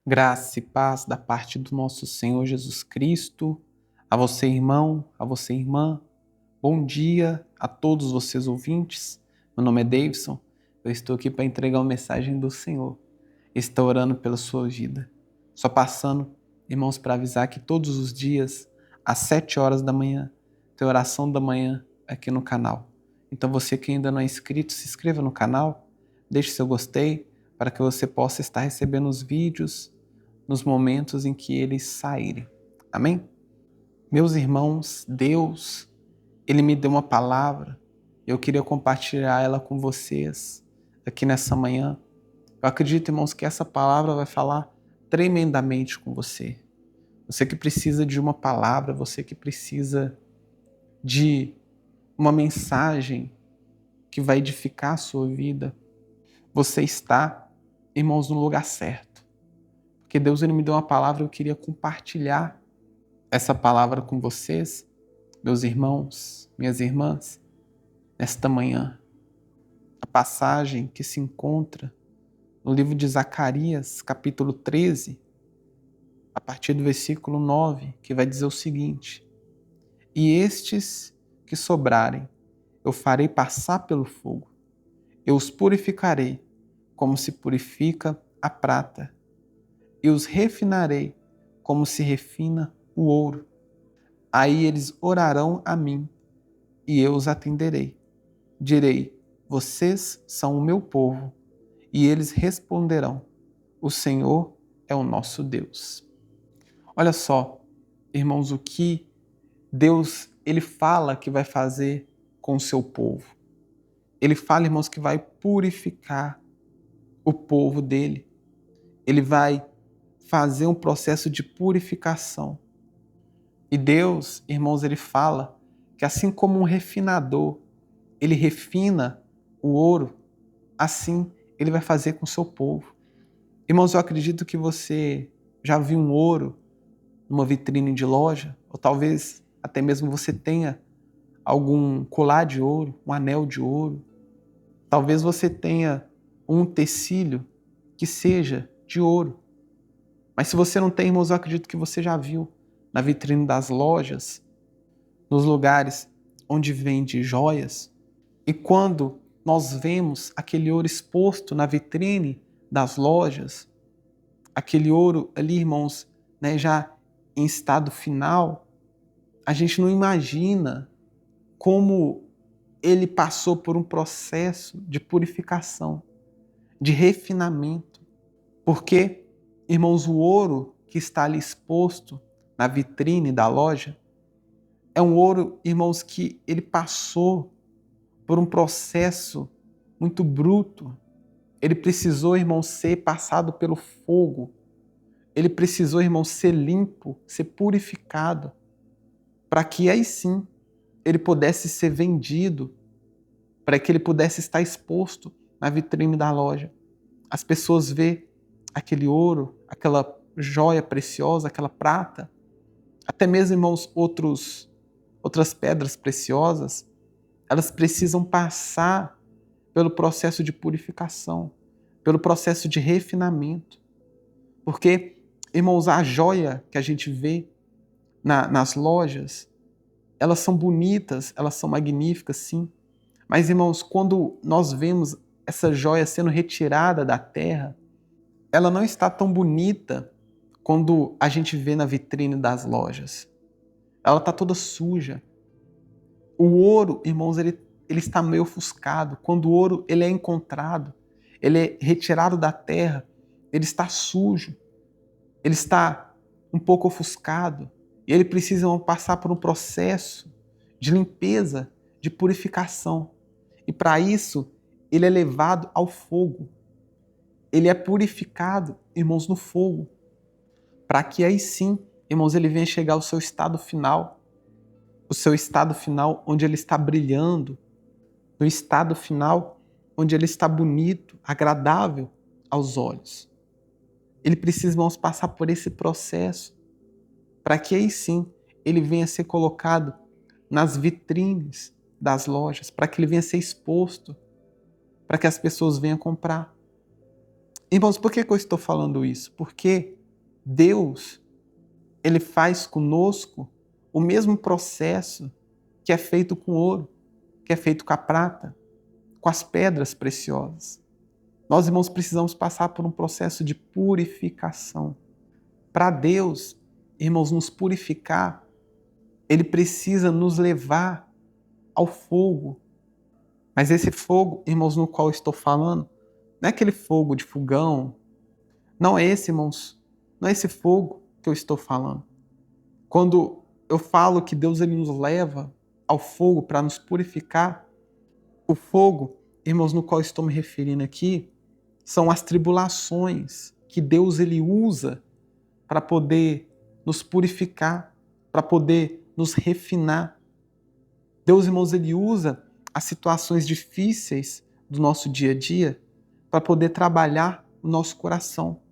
Graça e paz da parte do nosso Senhor Jesus Cristo, a você, irmão, a você, irmã. Bom dia a todos vocês ouvintes. Meu nome é Davidson. Eu estou aqui para entregar uma mensagem do Senhor. Estou orando pela sua vida. Só passando, irmãos, para avisar que todos os dias, às 7 horas da manhã, tem oração da manhã aqui no canal. Então você que ainda não é inscrito, se inscreva no canal, deixe seu gostei para que você possa estar recebendo os vídeos nos momentos em que eles saírem. Amém? Meus irmãos, Deus, Ele me deu uma palavra e eu queria compartilhar ela com vocês aqui nessa manhã. Eu acredito, irmãos, que essa palavra vai falar tremendamente com você. Você que precisa de uma palavra, você que precisa de uma mensagem que vai edificar a sua vida, você está, irmãos, no lugar certo. Porque Deus ele me deu uma palavra e eu queria compartilhar essa palavra com vocês, meus irmãos, minhas irmãs, nesta manhã. A passagem que se encontra no livro de Zacarias, capítulo 13, a partir do versículo 9, que vai dizer o seguinte: E estes que sobrarem, eu farei passar pelo fogo, eu os purificarei, como se purifica a prata, e os refinarei, como se refina o ouro. Aí eles orarão a mim, e eu os atenderei. Direi: vocês são o meu povo. E eles responderão: o Senhor é o nosso Deus. Olha só, irmãos, o que Deus ele fala que vai fazer com o seu povo. Ele fala, irmãos, que vai purificar o povo dele. Ele vai fazer um processo de purificação. E Deus, irmãos, ele fala que assim como um refinador, ele refina o ouro, assim ele vai fazer com o seu povo. Irmãos, eu acredito que você já viu um ouro numa vitrine de loja, ou talvez até mesmo você tenha algum colar de ouro, um anel de ouro. Talvez você tenha um utensílio que seja de ouro. Mas se você não tem, irmãos, eu acredito que você já viu na vitrine das lojas, nos lugares onde vende joias. E quando nós vemos aquele ouro exposto na vitrine das lojas, aquele ouro ali, irmãos, né, já em estado final, a gente não imagina como ele passou por um processo de purificação, de refinamento. Porque, irmãos, o ouro que está ali exposto na vitrine da loja é um ouro, irmãos, que ele passou por um processo muito bruto. Ele precisou, irmãos, ser passado pelo fogo. Ele precisou, irmãos, ser limpo, ser purificado, para que aí sim ele pudesse ser vendido, para que ele pudesse estar exposto na vitrine da loja. As pessoas vê aquele ouro, aquela joia preciosa, aquela prata, até mesmo, irmãos, outras pedras preciosas, elas precisam passar pelo processo de purificação, pelo processo de refinamento. Porque, irmãos, a joia que a gente vê nas lojas, elas são bonitas, elas são magníficas, sim. Mas, irmãos, quando nós vemos essa joia sendo retirada da terra, ela não está tão bonita quando a gente vê na vitrine das lojas. Ela está toda suja. O ouro, irmãos, ele está meio ofuscado. Quando o ouro ele é encontrado, ele é retirado da terra, ele está sujo, ele está um pouco ofuscado. E ele precisa passar por um processo de limpeza, de purificação. E para isso, ele é levado ao fogo. Ele é purificado, irmãos, no fogo. Para que aí sim, irmãos, ele venha chegar ao seu estado final. O seu estado final onde ele está brilhando. No estado final onde ele está bonito, agradável aos olhos. Ele precisa, irmãos, passar por esse processo. Para que aí sim, ele venha ser colocado nas vitrines das lojas. Para que ele venha ser exposto. Para que as pessoas venham comprar. Irmãos, por que eu estou falando isso? Porque Deus, Ele faz conosco o mesmo processo que é feito com ouro, que é feito com a prata, com as pedras preciosas. Nós, irmãos, precisamos passar por um processo de purificação. Para Deus, irmãos, nos purificar, Ele precisa nos levar ao fogo. Mas esse fogo, irmãos, no qual eu estou falando, não é aquele fogo de fogão. Não é esse, irmãos. Não é esse fogo que eu estou falando. Quando eu falo que Deus ele nos leva ao fogo para nos purificar, o fogo, irmãos, no qual eu estou me referindo aqui, são as tribulações que Deus ele usa para poder nos purificar, para poder nos refinar. Deus, irmãos, ele usa as situações difíceis do nosso dia a dia para poder trabalhar o nosso coração.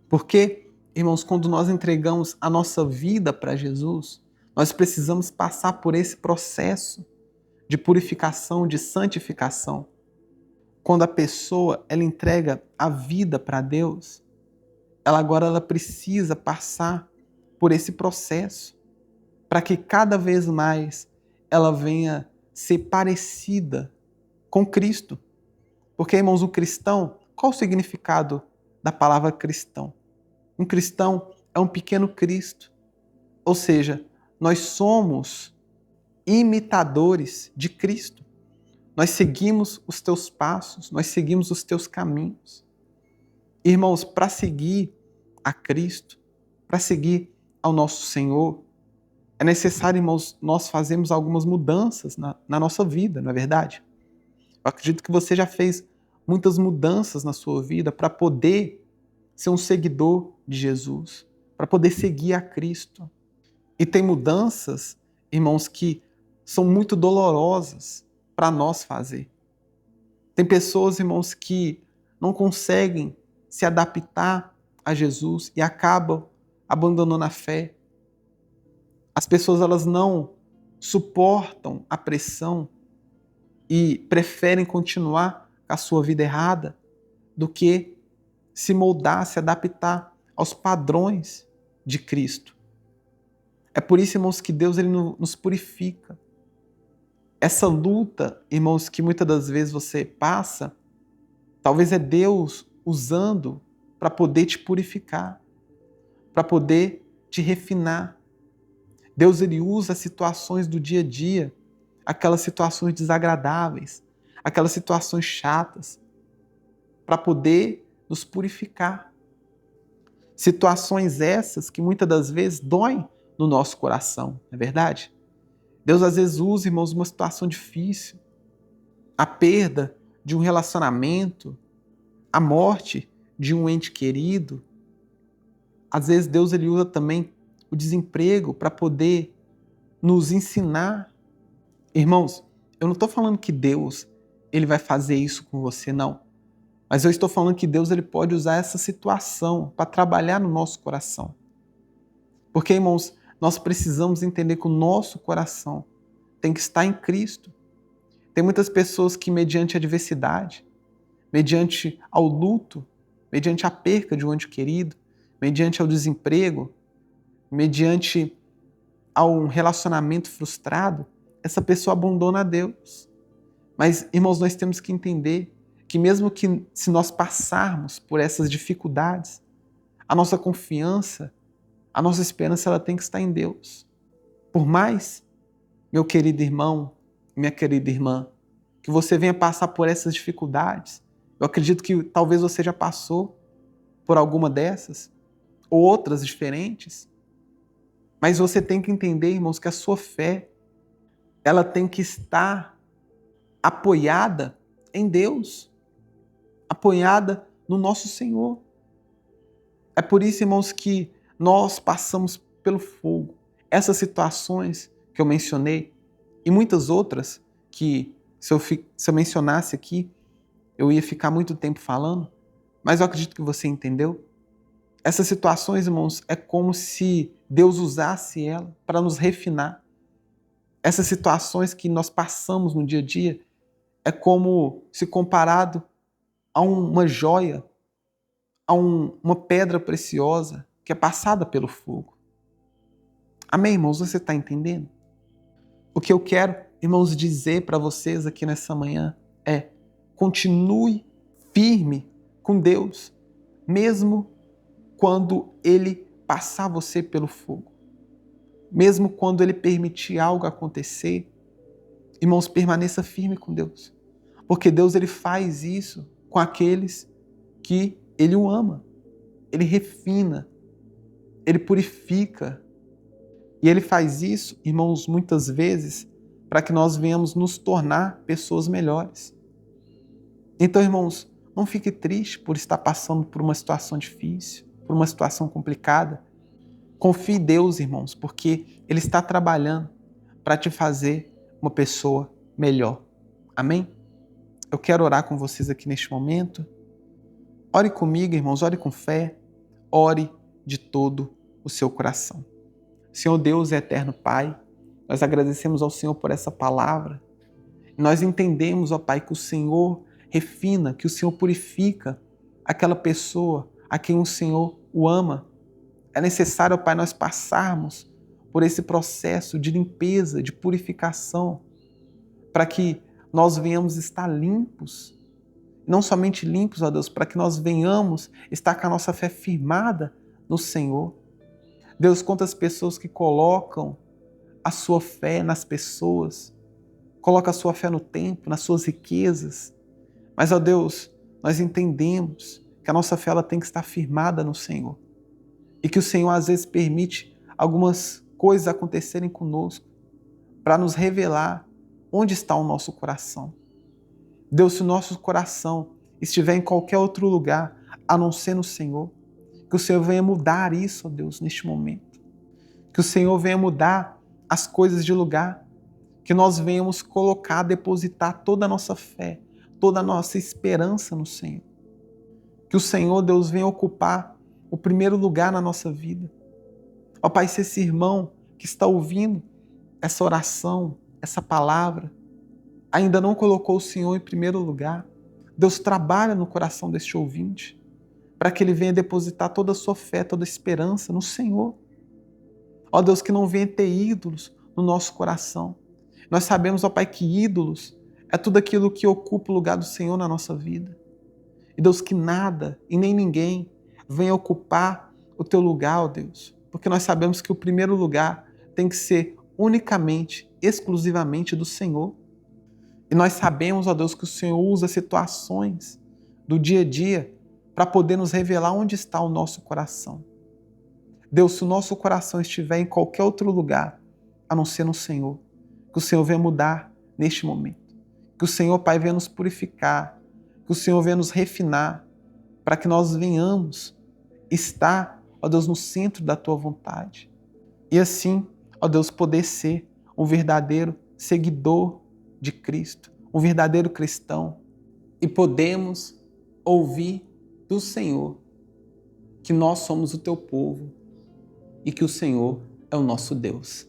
Porque, irmãos, quando nós entregamos a nossa vida para Jesus, nós precisamos passar por esse processo de purificação, de santificação. Quando a pessoa ela entrega a vida para Deus, ela precisa passar por esse processo para que cada vez mais ela venha ser parecida com Cristo. Porque, irmãos, o cristão, qual o significado da palavra cristão? Um cristão é um pequeno Cristo. Ou seja, nós somos imitadores de Cristo. Nós seguimos os teus passos, nós seguimos os teus caminhos. Irmãos, para seguir a Cristo, para seguir ao nosso Senhor, é necessário, irmãos, nós fazermos algumas mudanças na nossa vida, não é verdade? Eu acredito que você já fez muitas mudanças na sua vida para poder ser um seguidor de Jesus, para poder seguir a Cristo. E tem mudanças, irmãos, que são muito dolorosas para nós fazer. Tem pessoas, irmãos, que não conseguem se adaptar a Jesus e acabam abandonando a fé. As pessoas elas não suportam a pressão e preferem continuar com a sua vida errada do que se moldar, se adaptar aos padrões de Cristo. É por isso, irmãos, que Deus ele nos purifica. Essa luta, irmãos, que muitas das vezes você passa, talvez é Deus usando para poder te purificar, para poder te refinar. Deus ele usa as situações do dia a dia, aquelas situações desagradáveis, aquelas situações chatas, para poder nos purificar. Situações essas que muitas das vezes doem no nosso coração, não é verdade? Deus às vezes usa, irmãos, uma situação difícil, a perda de um relacionamento, a morte de um ente querido. Às vezes Deus ele usa também o desemprego para poder nos ensinar. Irmãos, eu não estou falando que Deus ele vai fazer isso com você, não. Mas eu estou falando que Deus ele pode usar essa situação para trabalhar no nosso coração. Porque, irmãos, nós precisamos entender que o nosso coração tem que estar em Cristo. Tem muitas pessoas que, mediante a adversidade, mediante ao luto, mediante a perca de um ente querido, mediante ao desemprego, mediante a um relacionamento frustrado, essa pessoa abandona a Deus. Mas, irmãos, nós temos que entender que mesmo que se nós passarmos por essas dificuldades, a nossa confiança, a nossa esperança, ela tem que estar em Deus. Por mais, meu querido irmão, minha querida irmã, que você venha passar por essas dificuldades, eu acredito que talvez você já passou por alguma dessas, ou outras diferentes, mas você tem que entender, irmãos, que a sua fé, ela tem que estar apoiada em Deus, apoiada no nosso Senhor. É por isso, irmãos, que nós passamos pelo fogo. Essas situações que eu mencionei e muitas outras que, se eu mencionasse aqui, eu ia ficar muito tempo falando, mas eu acredito que você entendeu. Essas situações, irmãos, é como se Deus usasse ela para nos refinar. Essas situações que nós passamos no dia a dia é como se comparado a uma joia a uma pedra preciosa que é passada pelo fogo. Amém, irmãos? Você está entendendo? O que eu quero, irmãos, dizer para vocês aqui nessa manhã é: continue firme com Deus, mesmo quando Ele passar você pelo fogo. Mesmo quando Ele permitir algo acontecer, irmãos, permaneça firme com Deus. Porque Deus, Ele faz isso com aqueles que Ele o ama. Ele refina, Ele purifica. E Ele faz isso, irmãos, muitas vezes, para que nós venhamos nos tornar pessoas melhores. Então, irmãos, não fique triste por estar passando por uma situação difícil, por uma situação complicada. Confie em Deus, irmãos, porque Ele está trabalhando para te fazer uma pessoa melhor. Amém? Eu quero orar com vocês aqui neste momento. Ore comigo, irmãos, ore com fé, ore de todo o seu coração. Senhor Deus e eterno Pai, nós agradecemos ao Senhor por essa palavra. Nós entendemos, ó Pai, que o Senhor refina, que o Senhor purifica aquela pessoa a quem o Senhor o ama. É necessário, ó Pai, nós passarmos por esse processo de limpeza, de purificação, para que nós venhamos estar limpos. Não somente limpos, ó Deus, para que nós venhamos estar com a nossa fé firmada no Senhor. Deus, quantas pessoas que colocam a sua fé nas pessoas, colocam a sua fé no tempo, nas suas riquezas. Mas, ó Deus, nós entendemos que a nossa fé ela tem que estar firmada no Senhor. E que o Senhor às vezes permite algumas coisas acontecerem conosco para nos revelar onde está o nosso coração. Deus, se o nosso coração estiver em qualquer outro lugar, a não ser no Senhor, que o Senhor venha mudar isso, ó Deus, neste momento. Que o Senhor venha mudar as coisas de lugar, que nós venhamos colocar, depositar toda a nossa fé, toda a nossa esperança no Senhor. Que o Senhor, Deus, venha ocupar o primeiro lugar na nossa vida. Ó Pai, se esse irmão que está ouvindo essa oração, essa palavra, ainda não colocou o Senhor em primeiro lugar, Deus trabalha no coração deste ouvinte, para que ele venha depositar toda a sua fé, toda a esperança no Senhor. Ó Deus, que não venha ter ídolos no nosso coração. Nós sabemos, ó Pai, que ídolos é tudo aquilo que ocupa o lugar do Senhor na nossa vida. E Deus, que nada e nem ninguém venha ocupar o teu lugar, ó Deus, porque nós sabemos que o primeiro lugar tem que ser unicamente, exclusivamente do Senhor. E nós sabemos, ó Deus, que o Senhor usa situações do dia a dia para poder nos revelar onde está o nosso coração. Deus, se o nosso coração estiver em qualquer outro lugar, a não ser no Senhor, que o Senhor venha mudar neste momento. Que o Senhor, Pai, venha nos purificar, que o Senhor venha nos refinar, para que nós venhamos estar, ó Deus, no centro da Tua vontade. E assim, ó Deus, poder ser um verdadeiro seguidor de Cristo, um verdadeiro cristão. E podemos ouvir do Senhor que nós somos o Teu povo e que o Senhor é o nosso Deus.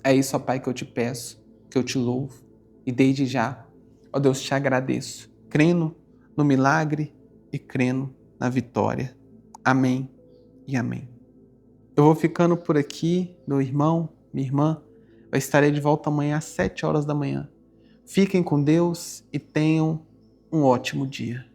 É isso, ó Pai, que eu te peço, que eu te louvo e desde já, ó Deus, te agradeço, crendo no milagre e crendo na vitória. Amém e amém. Eu vou ficando por aqui, meu irmão, minha irmã. Eu estarei de volta amanhã às 7 horas da manhã. Fiquem com Deus e tenham um ótimo dia.